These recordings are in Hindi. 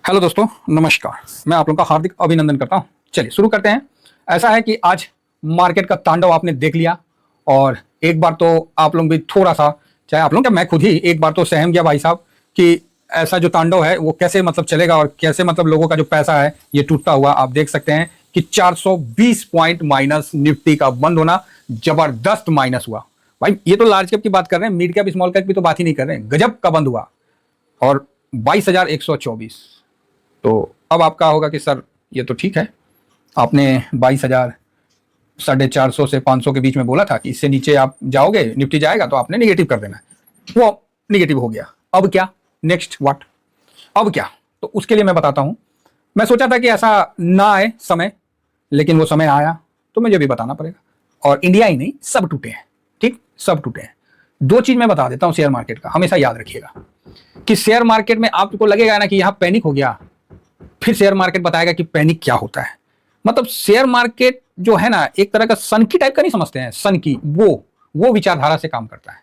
हेलो दोस्तों, नमस्कार। मैं आप लोगों का हार्दिक अभिनंदन करता हूं। चलिए शुरू करते हैं। ऐसा है कि आज मार्केट का तांडव आपने देख लिया और एक बार तो आप लोग भी थोड़ा सा, चाहे आप लोग क्या मैं खुद ही एक बार तो सहम गया भाई साहब कि ऐसा जो तांडव है वो कैसे चलेगा और कैसे लोगों का जो पैसा है ये टूटता हुआ आप देख सकते हैं कि 420 पॉइंट माइनस निफ्टी का बंद होना, जबरदस्त माइनस हुआ भाई। ये तो लार्ज कैप की बात कर रहे हैं, मिड कैप स्मॉल कैप की तो बात ही नहीं कर रहे हैं। गजब का बंद हुआ और 22,124। तो अब आपका होगा कि सर ये तो ठीक है, आपने 22,000 450 से 500 के बीच में बोला था कि इससे नीचे आप जाओगे निफ्टी जाएगा तो आपने निगेटिव कर देना है। वो निगेटिव हो गया। अब क्या नेक्स्ट व्हाट? अब क्या? तो उसके लिए मैं बताता हूं। मैं सोचा था कि ऐसा ना आए समय, लेकिन वो समय आया तो मुझे भी बताना पड़ेगा। और इंडिया ही नहीं, सब टूटे हैं। ठीक, सब टूटे हैं। दो चीज मैं बता देता हूं शेयर मार्केट का, हमेशा याद रखिएगा कि शेयर मार्केट में आपको लगेगा ना कि यहां पैनिक हो गया, फिर शेयर मार्केट बताएगा कि पैनिक क्या होता है। मतलब शेयर मार्केट जो है ना, एक तरह का सन की टाइप का नहीं समझते हैं, सन की वो विचारधारा से काम करता है।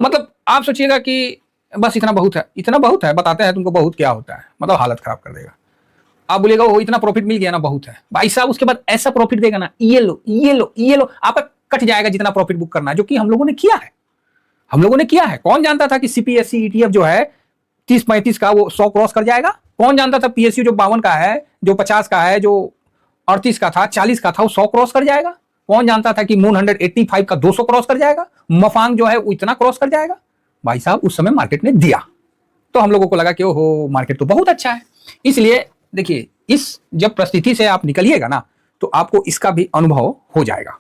मतलब आप सोचिएगा कि बस इतना बहुत है, इतना बहुत है, बताते हैं तुमको बहुत क्या होता है, मतलब हालत खराब कर देगा। आप बोलेगा वो इतना प्रॉफिट मिल गया ना, बहुत है भाई साहब। उसके बाद ऐसा प्रॉफिट देगा ना, ये लो ये लो ये लो, आपका कट जाएगा जितना प्रॉफिट बुक करना है, जो कि हम लोगों ने किया है। हम लोगों ने किया है। कौन जानता था कि सीपीएससी ईटीएफ जो है 30-35 का वो 100 क्रॉस कर जाएगा? कौन जानता था पीएसयू जो 52 का है, जो 50 का है, जो 38 का था, 40 का था, वो 100 क्रॉस कर जाएगा? कौन जानता था कि मून 185 का 200 क्रॉस कर जाएगा? मफांग जो है वो इतना क्रॉस कर जाएगा? भाई साहब उस समय मार्केट ने दिया तो हम लोगों को लगा कि ओहो मार्केट तो बहुत अच्छा है। इसलिए देखिए, इस जब परिस्थिति से आप निकलिएगा ना तो आपको इसका भी अनुभव हो जाएगा।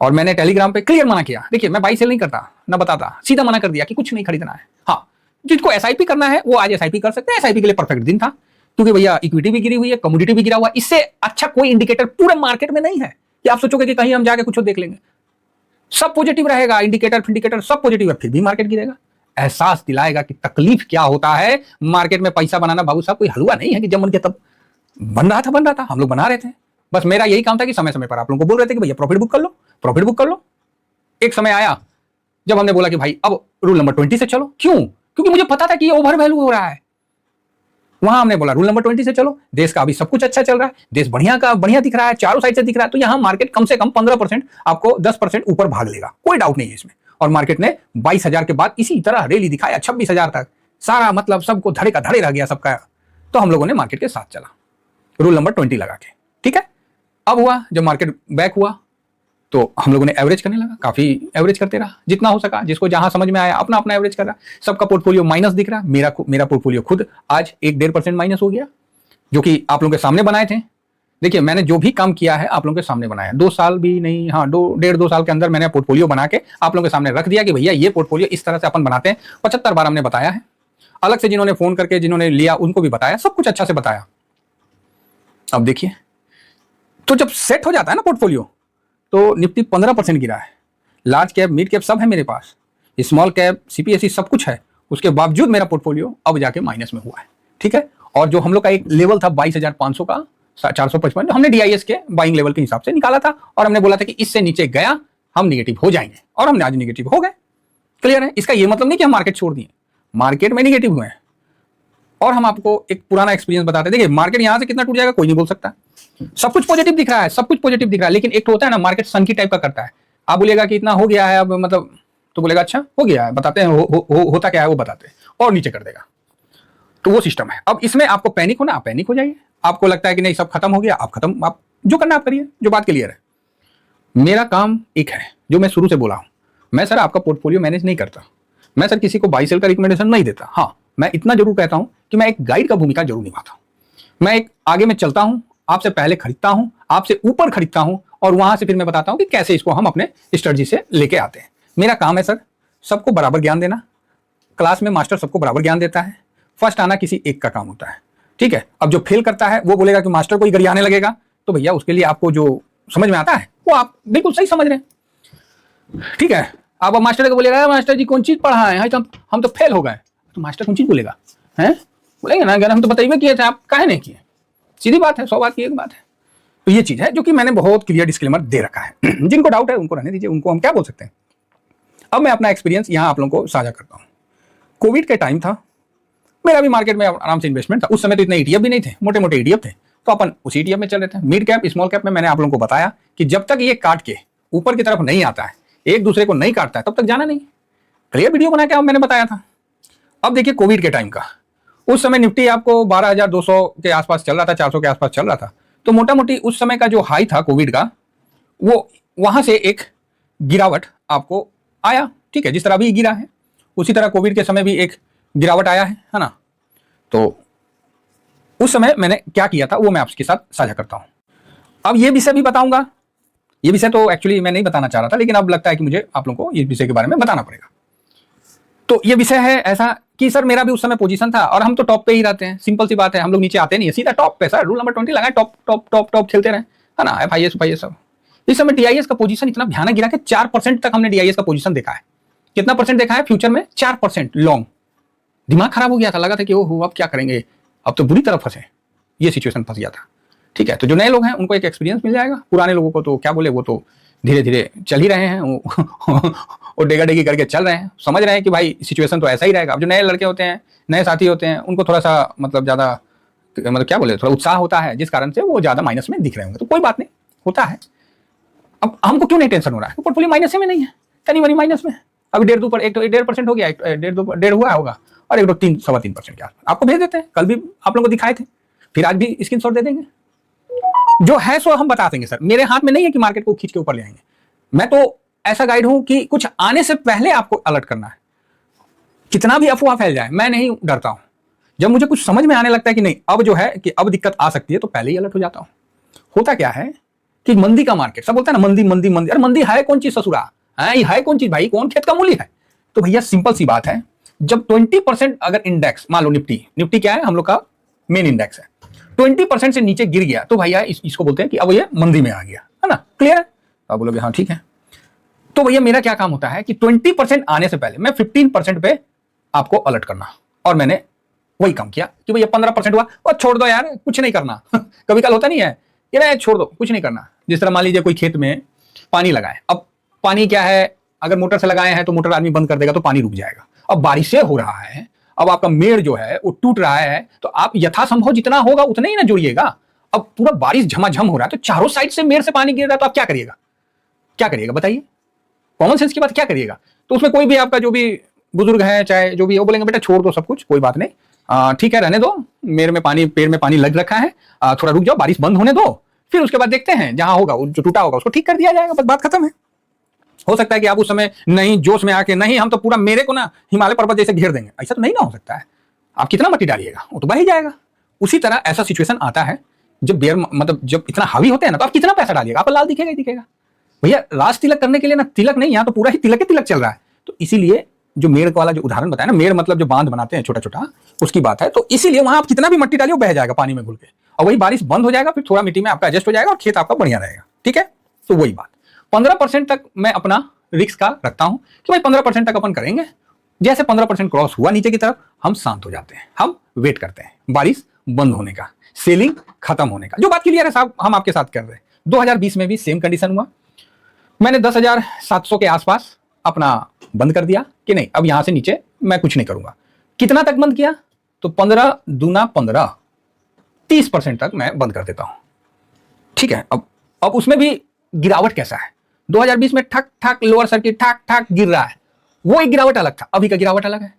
और मैंने टेलीग्राम पे क्लियर मना किया। देखिए मैं बाई सेल नहीं करता ना, बताता, सीधा मना कर दिया कि कुछ नहीं खरीदना है। हाँ, जिसको एसआईपी करना है वो आज एसआईपी कर सकते हैं। एसआईपी के लिए परफेक्ट दिन था, क्योंकि भैया इक्विटी भी गिरी हुई है, कमोडिटी भी गिरा हुआ है। इससे अच्छा कोई इंडिकेटर पूरे मार्केट में नहीं है कि आप सोचोगे कि कहीं हम जाके कुछ देख लेंगे। सब पॉजिटिव रहेगा, इंडिकेटर सब पॉजिटिव है, फिर भी मार्केट गिरेगा। एहसास दिलाएगा कि तकलीफ क्या होता है। मार्केट में पैसा बनाना बाबू साहब कोई हलवा नहीं है कि जब मन के तब बन रहा था, हम लोग बना रहे थे। बस मेरा यही काम था कि समय समय पर आप लोगों को बोल रहे थे कि भैया प्रॉफिट बुक कर लो, प्रॉफिट बुक कर लो। एक समय आया जब हमने बोला कि भाई अब रूल नंबर 20 से चलो। क्यों? क्योंकि मुझे पता था कि ये ओवर वैल्यू हो रहा है। वहां हमने बोला रूल नंबर 20 से चलो। देश का अभी सब कुछ अच्छा चल रहा है, देश बढ़िया दिख रहा है, चारों साइड से दिख रहा है, तो यहां मार्केट कम से कम 15% आपको 10% ऊपर भाग लेगा, कोई डाउट नहीं है इसमें। और मार्केट ने 22,000 के बाद इसी तरह रैली दिखाया 26,000 तक। सारा मतलब सबको धड़े का धड़े रह गया सबका। तो हम लोगों ने मार्केट के साथ चला रूल नंबर 20 लगा के। ठीक है, अब हुआ जब मार्केट बैक हुआ तो हम लोगों ने एवरेज करने लगा, काफी एवरेज करते रहा जितना हो सका, जिसको जहां समझ में आया अपना अपना एवरेज कर रहा। सबका पोर्टफोलियो माइनस दिख रहा। मेरा पोर्टफोलियो खुद आज 1-1.5% माइनस हो गया, जो कि आप लोगों के सामने बनाए थे। देखिए मैंने जो भी काम किया है आप लोगों के सामने बनाया, 2 साल भी नहीं, हाँ 2 साल के अंदर मैंने पोर्टफोलियो बना के आप लोगों के सामने रख दिया कि भैया ये पोर्टफोलियो इस तरह से अपन बनाते हैं। 75 बार हमने बताया है, अलग से जिन्होंने फोन करके जिन्होंने लिया उनको भी बताया, सब कुछ अच्छा से बताया। अब देखिए, तो जब सेट हो जाता है ना पोर्टफोलियो, तो निफ्टी 15% गिरा है। लार्ज कैप मिड कैप सब है मेरे पास, स्मॉल कैप सीपीएसई सब कुछ है, उसके बावजूद मेरा पोर्टफोलियो अब जाके माइनस में हुआ है। ठीक है, और जो हम लोग का एक लेवल था 22,500 का 455, हमने डीआईएस के बाइंग लेवल के हिसाब से निकाला था और हमने बोला था कि इससे नीचे गया हम निगेटिव हो जाएंगे, और हमने आज निगेटिव हो गए। क्लियर है? इसका यह मतलब नहीं कि हम मार्केट छोड़ दिए, मार्केट में निगेटिव हुए हैं। और हम आपको एक पुराना एक्सपीरियंस बताते हैं। देखिए मार्केट यहां से कितना टूट जाएगा कोई नहीं बोल सकता। सब कुछ पॉजिटिव दिख रहा है, सब कुछ पॉजिटिव दिख रहा है, लेकिन एक तो होता है ना मार्केट सनकी टाइप का करता है। आप बोलेगा कि इतना हो गया है अब, मतलब तो बोलेगा अच्छा हो गया है, बताते हैं होता क्या है वो बताते हैं, और नीचे कर देगा। तो वो सिस्टम है। अब इसमें आपको पैनिक होना, आप पैनिक हो जाइए। आपको लगता है कि नहीं सब खत्म हो गया, आप खत्म, आप जो करना आप करिए, जो बात क्लियर है। मेरा काम एक है जो मैं शुरू से बोला हूं, मैं सर आपका पोर्टफोलियो मैनेज नहीं करता, मैं सर किसी को बाई सेल का रिकमेंडेशन नहीं देता। हाँ, मैं इतना जरूर कहता हूं कि मैं एक गाइड का भूमिका जरूर निभाता हूं। मैं एक आगे में चलता हूं, आपसे पहले खरीदता हूं, आपसे ऊपर खरीदता हूं, और वहां से फिर मैं बताता हूं कि कैसे इसको हम अपने स्ट्रेटजी से लेके आते हैं। मेरा काम है सर सबको बराबर ज्ञान देना। क्लास में मास्टर सबको बराबर ज्ञान देता है, फर्स्ट आना किसी एक का काम होता है। ठीक है, अब जो फेल करता है वो बोलेगा कि मास्टर को ही गरियाने लगेगा, तो भैया उसके लिए आपको जो समझ में आता है वो आप बिल्कुल सही समझ रहे हैं। ठीक है, अब मास्टर को बोलेगा मास्टर जी कौन चीज पढ़ाए हैं, हम तो फेल हो गए, तो मास्टर कौन चीज बोलेगा, हैं बोलेंगे ना अगर हम तो बताइए किए थे, आप काहे नहीं किए। सीधी बात है, 100 बात की एक बात है। तो ये चीज है जो कि मैंने बहुत क्लियर डिस्क्लेमर दे रखा है। जिनको डाउट है उनको रहने दीजिए, उनको हम क्या बोल सकते हैं। अब मैं अपना एक्सपीरियंस यहां आप लोगों को साझा करता हूं। कोविड के टाइम था, मेरा भी मार्केट में आराम से इन्वेस्टमेंट था। उस समय तो इतने ETF भी नहीं थे, मोटे मोटे ETF थे, तो अपन उस ETF में चल रहे थे। मिड कैप स्मॉल कैप में मैंने आप लोगों को बताया कि जब तक ये काट के ऊपर की तरफ नहीं आता है, एक दूसरे को नहीं काटता है, तब तक जाना नहीं। क्लियर वीडियो बना के मैंने बताया था। अब देखिए कोविड के टाइम का, उस समय निफ्टी आपको 12,200 के आसपास चल रहा था, 400 के आसपास चल रहा था। तो मोटा मोटी उस समय का जो हाई था कोविड का, वो वहां से एक गिरावट आपको आया। ठीक है, जिस तरह अभी गिरा है उसी तरह कोविड के समय भी एक गिरावट आया है ना। तो उस समय मैंने क्या किया था वो मैं आपके साथ साझा करता हूं। अब ये विषय भी बताऊंगा। ये विषय तो एक्चुअली मैं नहीं बताना चाह रहा था, लेकिन अब लगता है कि मुझे आप लोगों को इस विषय के बारे में बताना पड़ेगा। तो ये विषय है ऐसा कि सर मेरा भी उस समय पोजीशन था, और हम तो टॉप पे ही रहते हैं। सिंपल सी बात है, हम लोग नीचे आते नहीं है, सीधा टॉप पे। सर रूल नंबर 20 लगाए, टॉप टॉप टॉप टॉप खेलते रहे, है ना। FIS FIS सब। इस समय DIS का पोजीशन इतना भयानक गिरा कि 4% तक हमने DIS का पोजीशन देखा है। कितना परसेंट देखा है फ्यूचर में? 4% लॉन्ग। दिमाग खराब हो गया था, लगा था कि ओहो अब क्या करेंगे, अब तो बुरी तरह फंसे, ये सिचुएशन फंस गया था। ठीक है, तो जो नए लोग हैं उनको एक एक्सपीरियंस मिल जाएगा, पुराने लोगों को तो क्या बोले, वो तो धीरे धीरे चल ही रहे हैं, वो डेगा डेगी करके चल रहे हैं, समझ रहे हैं कि भाई सिचुएशन तो ऐसा ही रहेगा। अब जो नए लड़के होते हैं, नए साथी होते हैं, उनको थोड़ा सा मतलब ज़्यादा मतलब क्या बोले, थोड़ा उत्साह होता है, जिस कारण से वो ज़्यादा माइनस में दिख रहे होंगे। तो कोई बात नहीं, होता है। अब हमको क्यों नहीं टेंशन हो रहा है? पोर्टफोलियो माइनस में नहीं है, तनी मनी माइनस में। अभी 1.5% हो गया, 1.5 हुआ होगा, और 3.3% के आसपास आपको भेज देते हैं। कल भी आप लोगों को दिखाए थे, फिर आज भी स्क्रीनशॉट दे देंगे। जो है सो हम बता देंगे। सर मेरे हाथ में नहीं है कि मार्केट को खींच के ऊपर ले आएंगे। मैं तो ऐसा गाइड हूं कि कुछ आने से पहले आपको अलर्ट करना है। कितना भी अफवाह फैल जाए, मैं नहीं डरता हूं। जब मुझे कुछ समझ में आने लगता है कि नहीं अब जो है कि अब दिक्कत आ सकती है, तो पहले ही अलर्ट हो जाता हूं। होता क्या है कि मंदी का मार्केट, सब बोलते हैं ना मंदी मंदी मंदी। अरे मंदी है कौन चीज ससुरा? है कौन चीज भाई? कौन खेत का मूली है? तो भैया सिंपल सी बात है, जब 20% अगर इंडेक्स मान लो, निफ्टी क्या है, हम लोग का मेन इंडेक्स है, 20% से नीचे गिर गया, तो भैया इसको बोलते हैं कि अब ये मंदी में आ गया, है ना। क्लियर है? तो आप बोलोगे हाँ ठीक है। तो भैया मेरा क्या काम होता है कि 20% आने से पहले मैं 15% पे आपको अलर्ट करना, और मैंने वही काम किया कि भैया 15% हुआ और छोड़ दो यार, कुछ नहीं करना। कभी कल होता नहीं है कि नहीं छोड़ दो, कुछ नहीं करना। जिस तरह मान लीजिए कोई खेत में पानी लगाए, अब पानी क्या है, अगर मोटर से लगाए हैं तो मोटर आदमी बंद कर देगा तो पानी रुक जाएगा। अब बारिश से हो रहा है, अब आपका मेड़ जो है वो टूट रहा है, तो आप यथासंभव जितना होगा उतना ही ना जोड़िएगा। अब पूरा बारिश झमाझम हो रहा है, तो चारों साइड से मेड़ से पानी गिर रहा है, तो आप क्या करिएगा? क्या करिएगा बताइए? कॉमन सेंस की बात, क्या करिएगा? तो उसमें कोई भी आपका जो भी बुजुर्ग है, चाहे जो भी, वो बोलेंगे बेटा छोड़ दो सब कुछ, कोई बात नहीं, ठीक है रहने दो, मेड़ में पानी, पेड़ में पानी लग रखा है, थोड़ा रुक जाओ, बारिश बंद होने दो, फिर उसके बाद देखते हैं, जहां होगा जो टूटा होगा उसको ठीक कर दिया जाएगा, बस बात खत्म है। हो सकता है कि आप उस समय नहीं जोश में आके, नहीं हम तो पूरा मेरे को ना हिमालय पर्वत जैसे घेर देंगे, ऐसा तो नहीं ना हो सकता है। आप कितना मट्टी डालिएगा, वो तो बह ही जाएगा। उसी तरह ऐसा सिचुएशन आता है जब बेयर मतलब जब इतना हावी होते हैं ना, तो आप कितना पैसा डालिएगा, आपको लाल दिखेगा ही दिखेगा। भैया राज तिलक करने के लिए ना तिलक नहीं, यहाँ तो पूरा ही तिलक तिलक चल रहा है। तो इसीलिए जो मेड़ वाला जो उदाहरण बताया ना, मेड़ मतलब जो बांध बनाते हैं छोटा छोटा, उसकी बात है। तो इसीलिए वहां आप कितना भी मट्टी डालिए वो बह जाएगा पानी में घुल के, और वही बारिश बंद हो जाएगा, फिर थोड़ा मिट्टी में आपका एडजस्ट हो जाएगा और खेत आपका बढ़िया रहेगा। ठीक है, तो वही बात 15% तक मैं अपना रिस्क का रखता हूं कि भाई 15% तक अपन करेंगे। जैसे 15% क्रॉस हुआ नीचे की तरफ, हम शांत हो जाते हैं, हम वेट करते हैं बारिश बंद होने का, सेलिंग खत्म होने का। जो बात क्लियर है साहब, हम आपके साथ कर रहे हैं। 2020 में भी सेम कंडीशन हुआ, मैंने 10,700 के आसपास अपना बंद कर दिया कि नहीं अब यहां से नीचे मैं कुछ नहीं करूंगा। कितना तक बंद किया? तो 15 दूना 15, 30% तक मैं बंद कर देता हूं। ठीक है, अब उसमें भी गिरावट कैसा है? 2020 में ठक ठक लोअर सर्किट ठक ठक गिर रहा है, वो एक गिरावट अलग था, अभी का गिरावट अलग है।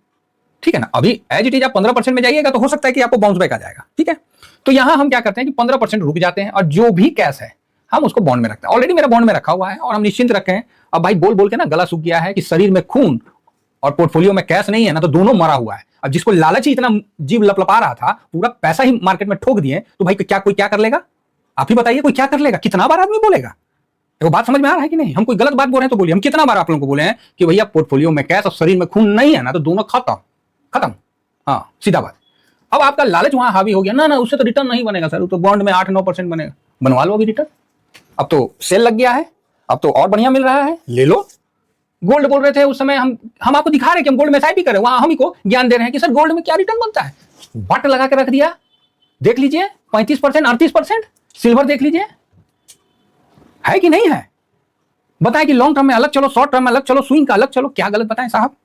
ठीक है ना, अभी एज इट इज आप 15% में जाइएगा तो हो सकता है कि आपको बाउंस बैक आ जाएगा। ठीक है, तो यहां हम क्या करते हैं कि 15% रुक जाते हैं, और जो भी कैश है हम उसको बॉन्ड में रखते हैं। ऑलरेडी मेरा बॉन्ड में रखा हुआ है और हम निश्चिंत रखे हैं। अब भाई बोल बोल के ना गला सूख गया है कि शरीर में खून और पोर्टफोलियो में कैश नहीं है ना, तो दोनों मरा हुआ है। अब जिसको लालच ही इतना जीव लपलपा रहा था, पूरा पैसा ही मार्केट में ठोक दिए, तो भाई कोई क्या कर लेगा? आप ही बताइए, कोई क्या कर लेगा? कितना बार आदमी बोलेगा? वो बात समझ में आ रहा है कि नहीं? हम कोई गलत बात बोल रहे हैं तो बोलिए। हम कितना बार आप लोगों को बोले हैं कि भैया पोर्टफोलियो में कैश और शरीर में खून नहीं है ना, तो दोनों खत्म। हाँ सीधा बात। अब आपका लालच वहां हावी हो गया ना, उससे तो रिटर्न नहीं बनेगा सर, तो बॉन्ड में 8-9% बनेगा, बनवा लो अभी रिटर्न। अब तो सेल लग गया है, अब तो और बढ़िया मिल रहा है, ले लो। गोल्ड बोल रहे थे उस समय, हम आपको दिखा रहे हैं कि हम गोल्ड में SIP करें, वहां हम ही को ज्ञान दे रहे हैं कि सर गोल्ड में क्या रिटर्न बनता है। बट लगा के रख दिया, देख लीजिए 35%, 38%। सिल्वर देख लीजिए, है कि नहीं है? बताएं कि लॉन्ग टर्म में अलग चलो, शॉर्ट टर्म में अलग चलो, स्विंग का अलग चलो, क्या गलत बताएं साहब?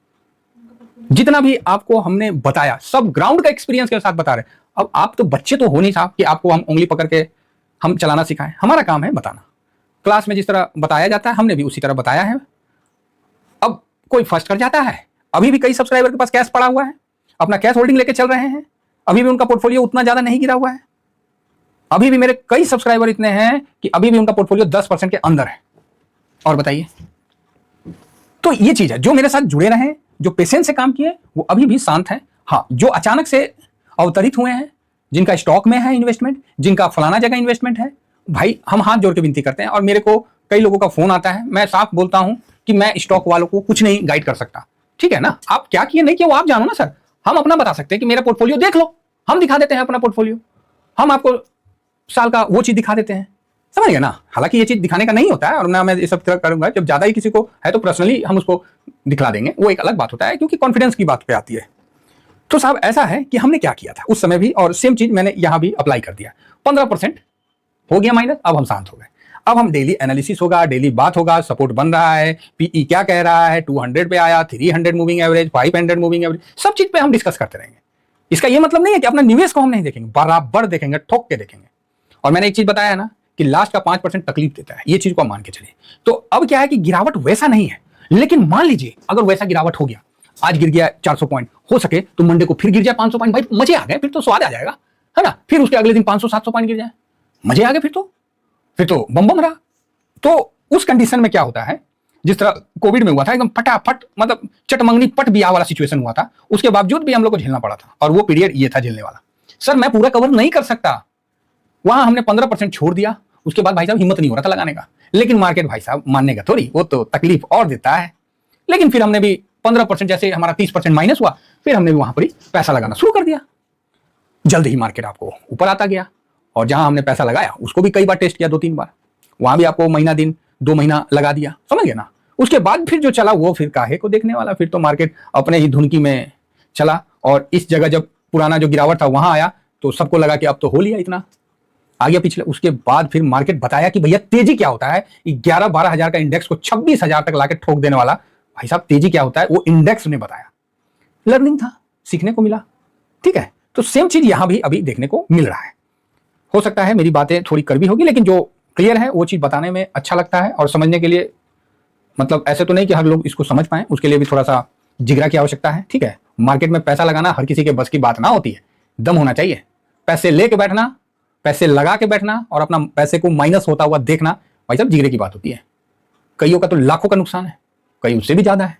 जितना भी आपको हमने बताया सब ग्राउंड का एक्सपीरियंस के साथ बता रहे हैं। अब आप तो बच्चे तो हो नहीं साहब कि आपको हम उंगली पकड़ के हम चलाना सिखाएं। हमारा काम है बताना। क्लास में जिस तरह बताया जाता है हमने भी उसी तरह बताया है। अब कोई फर्स्ट कर जाता है, अभी भी कई सब्सक्राइबर के पास कैश पड़ा हुआ है, अपना कैश होल्डिंग लेके चल रहे हैं, अभी भी उनका पोर्टफोलियो उतना ज्यादा नहीं गिरा हुआ है। अभी भी मेरे कई सब्सक्राइबर इतने हैं कि अभी भी उनका पोर्टफोलियो 10% के अंदर है। और बताइए, तो ये चीज है, जो मेरे साथ जुड़े रहे, जो पेशेंस से काम किए, वो अभी भी शांत है। हाँ, जो अचानक से अवतरित हुए हैं, जिनका स्टॉक में है इन्वेस्टमेंट, जिनका फलाना जगह इन्वेस्टमेंट है, भाई हम हाथ जोड़ के विनती करते हैं। और मेरे को कई लोगों का फोन आता है, मैं साफ बोलता हूं कि मैं स्टॉक वालों को कुछ नहीं गाइड कर सकता। ठीक है ना, आप क्या किए नहीं किए वो आप जानो ना सर। हम अपना बता सकते हैं कि मेरा पोर्टफोलियो देख लो, हम दिखा देते हैं अपना पोर्टफोलियो, हम आपको साल का वो चीज दिखा देते हैं, समझ गए ना। हालांकि ये चीज दिखाने का नहीं होता है और ना मैं ये सब तरह करूंगा। जब ज्यादा ही किसी को है तो पर्सनली हम उसको दिखला देंगे, वो एक अलग बात होता है, क्योंकि कॉन्फिडेंस की बात पे आती है। तो साहब ऐसा है कि हमने क्या किया था उस समय भी, और सेम चीज मैंने यहां भी अप्लाई कर दिया। 15% हो गया माइनस, अब हम शांत हो गए। अब हम डेली एनालिसिस होगा, डेली बात होगा, सपोर्ट बन रहा है, पीई क्या कह रहा है, 200 पे आया, 300 मूविंग एवरेज, 500 मूविंग एवरेज, सब चीज पे हम डिस्कस करते रहेंगे। इसका ये मतलब नहीं है कि अपना निवेश को हम नहीं देखेंगे, बराबर देखेंगे, ठोक के देखेंगे। और मैंने एक चीज बताया है ना कि लास्ट का 5% तकलीफ देता है, ये चीज को मान के चलिए। तो अब क्या है कि गिरावट वैसा नहीं है, लेकिन मान लीजिए अगर वैसा गिरावट हो गया, आज गिर गया 400 पॉइंट, हो सके तो मंडे को फिर गिर जाए 500 पॉइंट, भाई मजे आ गए, फिर तो स्वाद आ जाएगा, है ना। फिर उसके अगले दिन 500-700 पॉइंट गिर जाए, मजे आ गए, फिर तो बम बम रहा। तो उस कंडीशन में क्या होता है, जिस तरह कोविड में हुआ था, एकदम फटाफट, मतलब चटमंगनी पट बिया वाला सिचुएशन हुआ था, उसके बावजूद भी हम लोग को झेलना पड़ा था। और वो पीरियड ये था झेलने वाला। सर मैं पूरा कवर नहीं कर सकता, वहां हमने 15% छोड़ दिया, उसके बाद भाई साहब हिम्मत नहीं हो रहा था लगाने का। लेकिन मार्केट भाई साहब मानने का थोड़ी, वो तो तकलीफ और देता है। लेकिन फिर हमने भी 15%, जैसे हमारा 30% माइनस हुआ, फिर हमने भी वहां पर ही पैसा लगाना शुरू कर दिया। जल्द ही मार्केट आपको ऊपर आता गया, और जहां हमने पैसा लगाया उसको भी कई बार टेस्ट किया, 2-3 बार, वहां भी आपको महीना दिन 2 महीना लगा दिया, समझ गए ना। उसके बाद फिर जो चला वो फिर काहे को देखने वाला, फिर तो मार्केट अपने ही धुनकी में चला। और इस जगह जब पुराना जो गिरावट था वहां आया तो सबको लगा कि अब तो हो लिया, इतना आ गया पिछले। उसके बाद फिर मार्केट बताया कि भैया तेजी क्या होता है, 11-12 हजार का इंडेक्स को 26 हजार तक लाके ठोक देने वाला, भाई साहब तेजी क्या होता है वो इंडेक्स ने बताया। लर्निंग था, सीखने को मिला, ठीक है। तो सेम चीज यहां भी अभी देखने को मिल रहा है। हो सकता है मेरी बातें थोड़ी कड़वी होगी, लेकिन जो क्लियर है वो चीज बताने में अच्छा लगता है, और समझने के लिए, मतलब ऐसे तो नहीं कि हर लोग इसको समझ पाए, उसके लिए भी थोड़ा सा जिगरा की आवश्यकता है, ठीक है। मार्केट में पैसा लगाना हर किसी के बस की बात ना होती है, दम होना चाहिए। पैसे लेके बैठना, पैसे लगा के बैठना और अपना पैसे को माइनस होता हुआ देखना, भाई साहब जिगरे की बात होती है। कईयों का तो लाखों का नुकसान है, कई उससे भी ज्यादा है,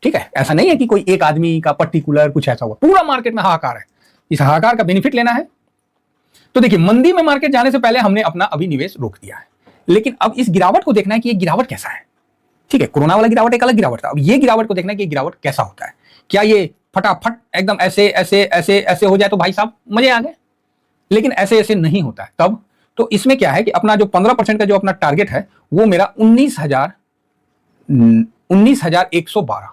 ठीक है। ऐसा नहीं है कि कोई एक आदमी का पर्टिकुलर कुछ ऐसा हुआ, पूरा मार्केट में हाहाकार है। इस हाहाकार का बेनिफिट लेना है तो देखिए, मंदी में मार्केट जाने से पहले हमने अपना अभी निवेश रोक दिया है, लेकिन अब इस गिरावट को देखना है कि ये गिरावट कैसा है, ठीक है। कोरोना वाला गिरावट एक अलग गिरावट था, अब ये गिरावट को देखना है कि ये गिरावट कैसा होता है। क्या ये फटाफट एकदम ऐसे ऐसे ऐसे ऐसे हो जाए तो भाई साहब मजे आ गए, लेकिन ऐसे ऐसे नहीं होता है। तब तो इसमें क्या है कि अपना जो 15% का जो अपना टारगेट है वो मेरा 19,112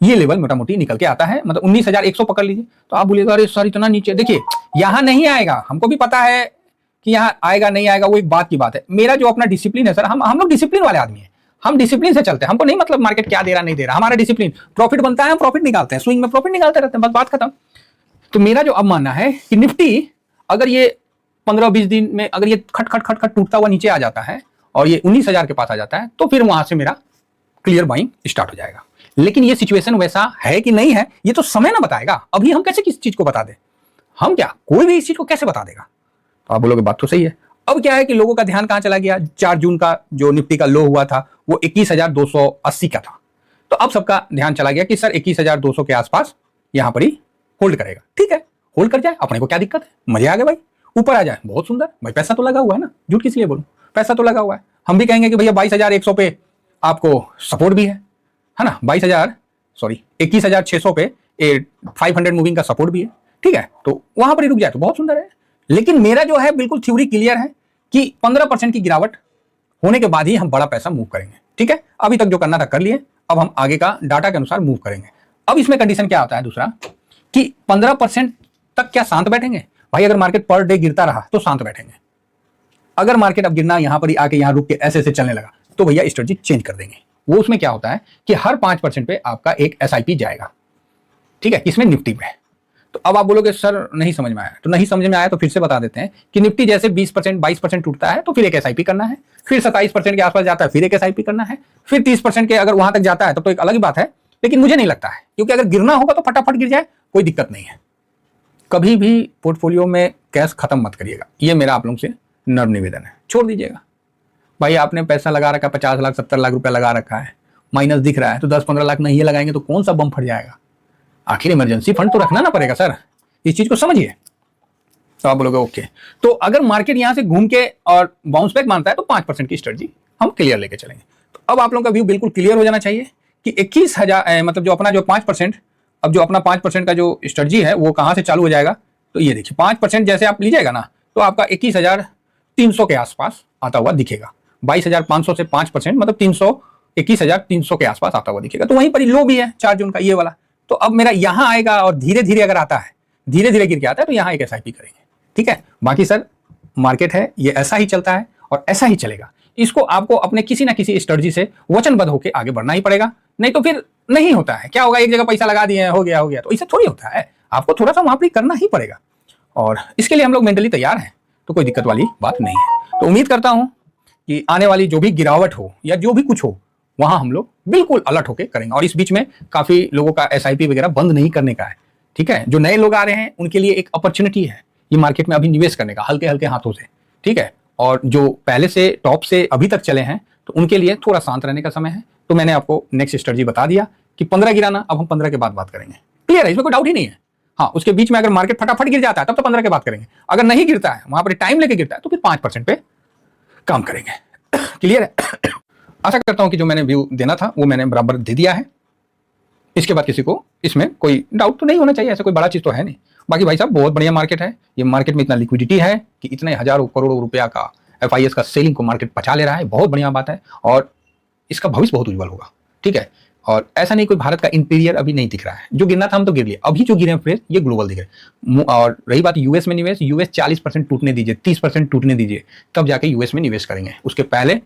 ये लेवल मोटा मोटी निकल के आता है, मतलब 19,100 पकड़ लीजिए। तो आप बोलिएगा अरे सर इतना नीचे, देखिए यहां नहीं आएगा, हमको भी पता है कि यहां आएगा नहीं आएगा, वो एक बात की बात है। मेरा जो अपना डिसिप्लिन है सर, हम लोग डिसिप्लिन वाले आदमी हैं, हम डिसिप्लिन से चलते हैं। हमको नहीं मतलब मार्केट क्या दे रहा नहीं दे रहा, हमारा डिसिप्लिन, प्रॉफिट बनता है हम प्रॉफिट निकालते हैं, स्विंग में प्रॉफिट निकालते रहते हैं, बस बात खत्म। तो मेरा जो अब मानना है कि निफ्टी अगर ये 15-20 दिन में अगर ये खट खट खट खट टूटता हुआ नीचे आ जाता है और ये 19,000 के पास आ जाता है, तो फिर वहां से मेरा क्लियर बाइंग स्टार्ट हो जाएगा। लेकिन ये सिचुएशन वैसा है कि नहीं है, ये तो समय ना बताएगा। अभी हम कैसे किस चीज को बता दें, हम क्या, कोई भी इस चीज को कैसे बता देगा। तो आप बोलोगे बात तो सही है। अब क्या है कि लोगों का ध्यान कहां चला गया, 4 जून का जो निफ्टी का लो हुआ था वो 21,280 का था। तो अब सबका ध्यान चला गया कि सर 21,200 के आसपास यहां पर ही होल्ड करेगा, ठीक है, होल्ड कर जाए, अपने को क्या दिक्कत है, मजे आ गए भाई, ऊपर आ जाए बहुत सुंदर भाई, पैसा तो लगा हुआ है ना, झूठ किस लिए बोलूं, पैसा तो लगा हुआ है। हम भी कहेंगे कि भैया 22,100 पे आपको सपोर्ट भी है ना, 21,600 पे 500 मूविंग का सपोर्ट भी है, ठीक है। तो वहां पर ही रुक जाए तो बहुत सुंदर है। लेकिन मेरा जो है बिल्कुल थ्योरी क्लियर है कि 15% की गिरावट होने के बाद ही हम बड़ा पैसा मूव करेंगे, ठीक है। अभी तक जो करना था कर लिए, अब हम आगे का डाटा के अनुसार मूव करेंगे। अब इसमें कंडीशन क्या आता है दूसरा कि 15% तक क्या शांत बैठेंगे भाई। अगर मार्केट पर डे गिरता रहा तो शांत बैठेंगे, अगर मार्केट अब गिरना यहां पर ही आके यहां रुक के ऐसे ऐसे चलने लगा तो भैया स्ट्रेटजी चेंज कर देंगे। वो उसमें क्या होता है कि हर 5% पे आपका एक SIP जाएगा, ठीक है, किसमें? निफ्टी में। तो अब आप बोलोगे सर नहीं समझ में आया, तो नहीं समझ में आया तो फिर से बता देते हैं कि निफ्टी जैसे 20% 22% टूटता है तो फिर एक एसआईपी करना है, फिर 27% के आसपास जाता है फिर एक एसआईपी करना है, फिर 30% के अगर वहां तक जाता है तब तो एक अलग ही बात है। लेकिन मुझे नहीं लगता है, क्योंकि अगर गिरना होगा तो फटाफट गिर जाए, कोई दिक्कत नहीं है। कभी भी पोर्टफोलियो में कैश खत्म मत करिएगा, ये मेरा आप लोगों से नर्म निवेदन है। छोड़ दीजिएगा भाई, आपने पैसा लगा रखा है, 50 लाख 70 लाख रुपया लगा रखा है, माइनस दिख रहा है, तो 10-15 लाख नहीं लगाएंगे तो कौन सा बम फट जाएगा? आखिर इमरजेंसी फंड तो रखना ना पड़ेगा सर, इस चीज को समझिए। तो आप बोलोगे ओके, तो अगर मार्केट यहां से घूम के और बाउंस बैक मानता है तो 5% की स्ट्रेटजी हम क्लियर लेके चलेंगे। तो अब आप लोगों का व्यू बिल्कुल क्लियर हो जाना चाहिए कि 21,000 मतलब जो अपना जो 5%, अब जो अपना 5% का जो स्ट्रेटजी है वो कहां से चालू हो जाएगा। तो ये देखिए 5% जैसे आप लीजिएगा ना तो आपका 21,300 के आसपास आता हुआ दिखेगा। 22,500 से 5% मतलब 21,300 के आसपास आता हुआ दिखेगा। तो वहीं पर ही लो भी है 4 जून का, ये वाला। तो अब मेरा यहां आएगा और धीरे धीरे अगर आता है, धीरे धीरे गिर के आता है, तो यहां एक एसआईपी करेंगे, ठीक है। बाकी सर मार्केट है, ये ऐसा ही चलता है और ऐसा ही चलेगा। इसको आपको अपने किसी ना किसी स्ट्रेटजी से वचनबद्ध होकर आगे बढ़ना ही पड़ेगा, नहीं तो फिर नहीं होता है। क्या होगा, एक जगह पैसा लगा दिए हो गया, तो इससे थोड़ी होता है। आपको थोड़ा सा वहां पर करना ही पड़ेगा और इसके लिए हम लोग मेंटली तैयार हैं, तो कोई दिक्कत वाली बात नहीं है। तो उम्मीद करता हूं कि आने वाली जो भी गिरावट हो या जो भी कुछ हो वहां हम लोग बिल्कुल अलर्ट होकर करेंगे। और इस बीच में काफी लोगों का एसआईपी वगैरह बंद नहीं करने का है, ठीक है। जो नए लोग आ रहे हैं उनके लिए एक अपॉर्चुनिटी है ये मार्केट में अभी निवेश करने का, हल्के हल्के हाथों से, ठीक है। और जो पहले से टॉप से अभी तक चले हैं तो उनके लिए थोड़ा शांत रहने का समय है। तो मैंने आपको नेक्स्ट स्ट्रेटजी बता दिया कि 15 गिराना, अब हम 15 के बाद बात करेंगे। क्लियर है, इसमें कोई डाउट ही नहीं है। हाँ, उसके बीच में अगर मार्केट फटाफट गिर जाता है तब तो 15 के बात करेंगे। अगर नहीं गिरता है, वहां पर टाइम लेके गिरता है, तो फिर 5% पे काम करेंगे। क्लियर है? आशा करता हूं कि जो मैंने व्यू देना था वो मैंने बराबर दे दिया है। इसके बाद किसी को इसमें कोई डाउट तो नहीं होना चाहिए, ऐसा कोई बड़ा चीज तो है नहीं। बाकी भाई साहब बहुत बढ़िया मार्केट है, ये मार्केट में इतना लिक्विडिटी है कि इतने हजारों करोड़ों रुपया का एफआईएस का सेलिंग को मार्केट पचा ले रहा है, बहुत बढ़िया बात है। और इसका भविष्य बहुत उज्जवल होगा, ठीक है। और ऐसा नहीं कोई भारत का इंटीरियर अभी नहीं दिख रहा है, जो गिरना था हम तो गिर लिए, अभी जो गिरे हैं फ्रेश ये ग्लोबल दिख रहे। और रही बात यूएस में निवेश, यूएस 40% टूटने दीजिए, 30% टूटने दीजिए, तब जाके यूएस में निवेश करेंगे। उसके पहले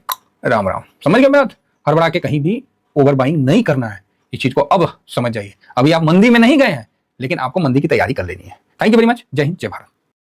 राम राम, समझ गए मेरा? हड़बड़ा के कहीं भी ओवर बाइंग नहीं करना है, इस चीज को अब समझ जाइए। अभी आप मंदी में नहीं गए हैं, लेकिन आपको मंदी की तैयारी कर लेनी है। थैंक यू वेरी मच, जय हिंद जय भारत।